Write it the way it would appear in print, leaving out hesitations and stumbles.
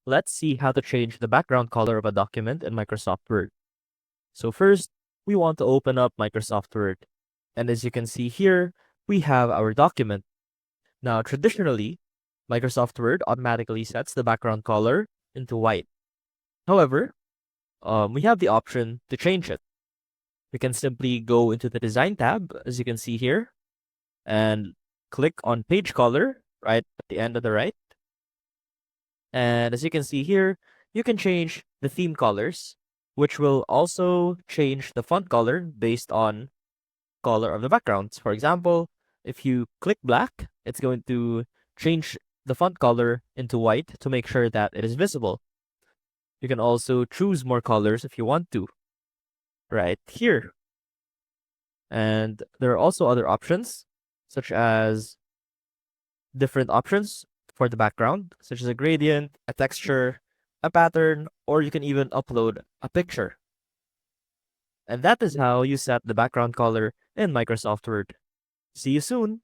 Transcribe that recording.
let's see how to change the background color of a document in Microsoft Word. So first, we want to open up Microsoft Word. And as you can see here, we have our document. Now, traditionally, Microsoft Word automatically sets the background color into white. However, we have the option to change it. We can simply go into the Design tab, as you can see here, and click on Page Color right at the end of the right. And as you can see here, you can change the theme colors, which will also change the font color based on color of the backgrounds. For example, if you click black, it's going to change the font color into white to make sure that it is visible. You can also choose more colors if you want to, right here. And there are also other options, such as different options for the background, such as a gradient, a texture, a pattern, or you can even upload a picture. And that is how you set the background color in Microsoft Word. See you soon!